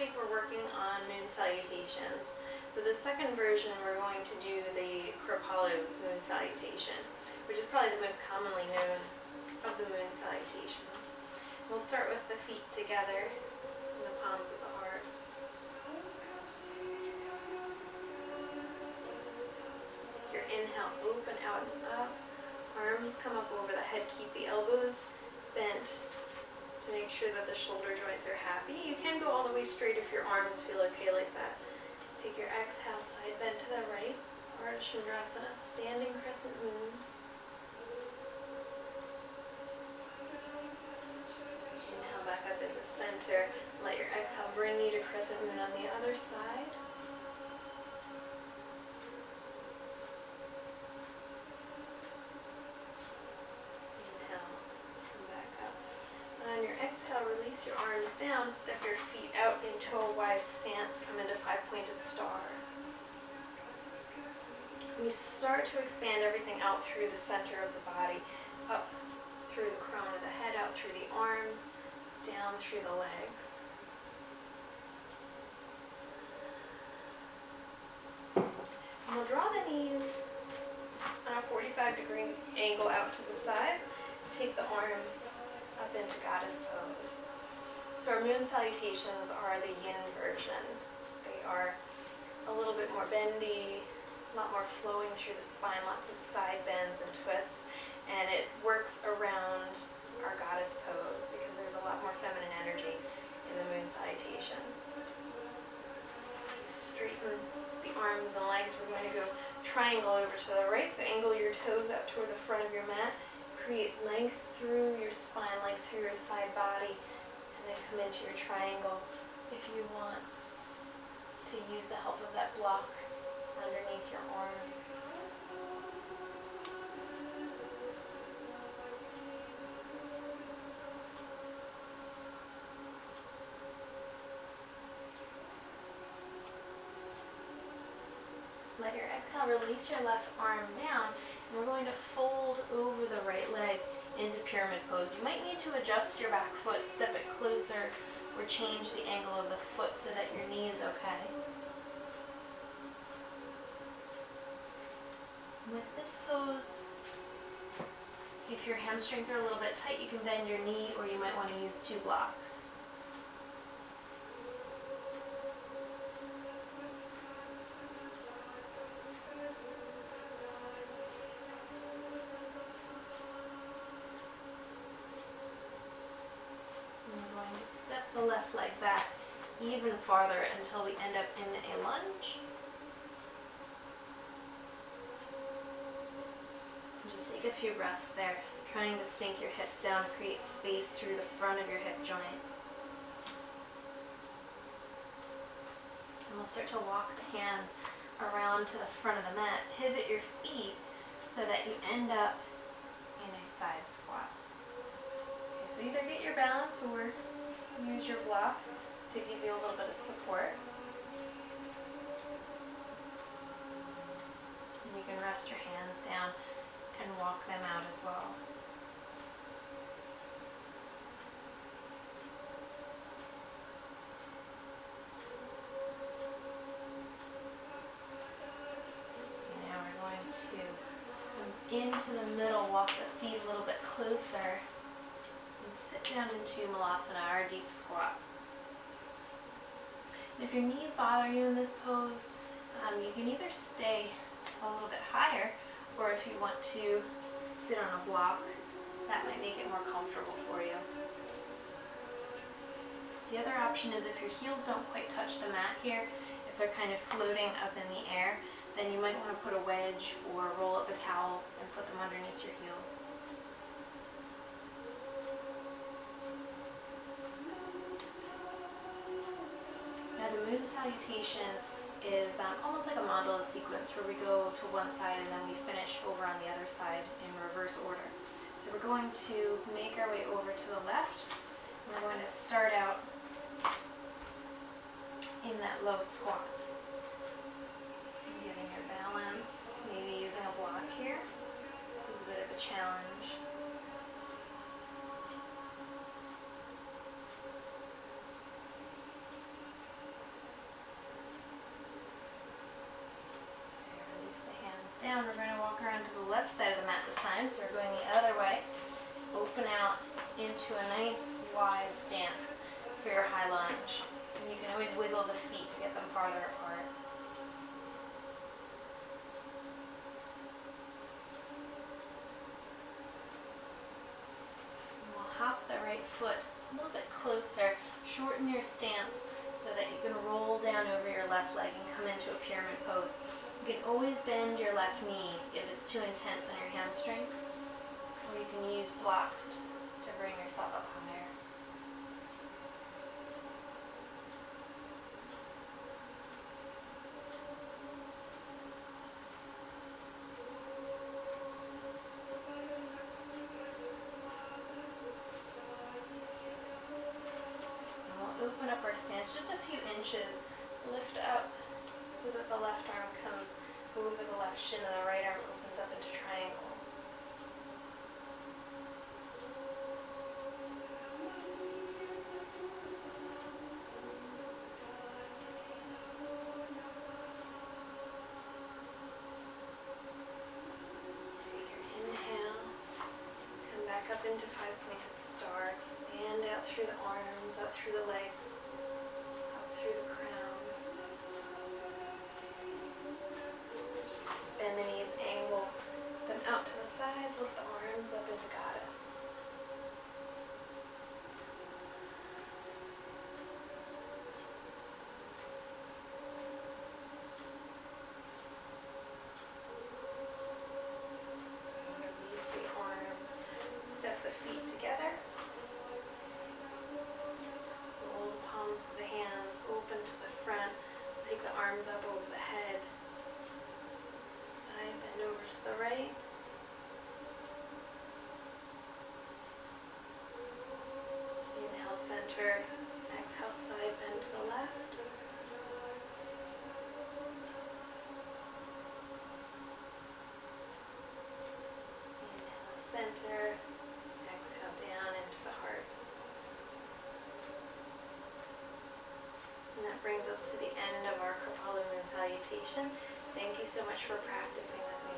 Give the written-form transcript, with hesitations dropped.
week we're working on moon salutations. So the second version we're going to do the Kripalu moon salutation, which is probably the most commonly known of the moon salutations. We'll start with the feet together in the palms of the heart. Take your inhale, open out and up. Arms come up over the head, keep the elbows bent to make sure that the shoulder joints are happy. You can go all the way straight if your arms feel okay like that. Take your exhale, side bend to the right, Ardha Chandrasana, standing crescent moon. Inhale back up into center. Let your exhale bring you to crescent moon on the other side. On your exhale, release your arms down, step your feet out into a wide stance, come into five-pointed star. We start to expand everything out through the center of the body, up through the crown of the head, out through the arms, down through the legs. And we'll draw the knees on a 45-degree angle out to the sides. Take the arms up into goddess pose. So our moon salutations are the yin version. They are a little bit more bendy, a lot more flowing through the spine, lots of side bends and twists, and it works around our goddess pose because there's a lot more feminine energy in the moon salutation. Straighten the arms and legs. We're going to go triangle over to the right, so angle your toes up toward the front of your mat. Create length through your spine, length through your side body, and then come into your triangle. If you want to use the help of that block underneath your arm. Let your exhale release your left arm down. We're going to fold over the right leg into pyramid pose. You might need to adjust your back foot, step it closer, or change the angle of the foot so that your knee is okay. With this pose, if your hamstrings are a little bit tight, you can bend your knee, or you might want to use two blocks. Step the left leg back even farther until we end up in a lunge. And just take a few breaths there, trying to sink your hips down, create space through the front of your hip joint. And we'll start to walk the hands around to the front of the mat. Pivot your feet so that you end up in a side squat. Okay, so either get your balance or use your block to give you a little bit of support. And you can rest your hands down and walk them out as well. And now we're going to come into the middle, walk the feet a little bit closer. Sit down into Malasana, our deep squat. And if your knees bother you in this pose, you can either stay a little bit higher, or if you want to sit on a block, that might make it more comfortable for you. The other option is if your heels don't quite touch the mat here, if they're kind of floating up in the air, then you might want to put a wedge or roll up a towel and put them underneath your heels. The moon salutation is almost like a mandala sequence where we go to one side and then we finish over on the other side in reverse order. So we're going to make our way over to the left. And we're going to start out in that low squat. Getting your balance, maybe using a block here. This is a bit of a challenge. the mat this time, so we're going the other way. Open out into a nice wide stance for your high lunge. And you can always wiggle the feet to get them farther apart. And we'll hop the right foot a little bit closer, shorten your stance so that you can roll down over your left leg and come into a pyramid pose. You can always bend your left knee if it's too intense on your hamstrings, or you can use blocks to bring yourself up higher. And we'll open up our stance just a few inches, lift up so that the left arm comes over the left shin and the right arm opens up into triangle. Take your inhale, come back up into five-pointed star, expand out through the arms, out through the legs, up through the crown. Bend the knees, angle them out to the sides, lift the arms up into goddess. Release the arms, step the feet together. Roll the palms of the hands open to the front. Take the arms up over the head. Bend over to the right. Inhale, center. Exhale, side bend to the left. Inhale, center. Exhale, down into the heart. And that brings us to the end of our Kripalu and Salutation. Thank you so much for practicing with me.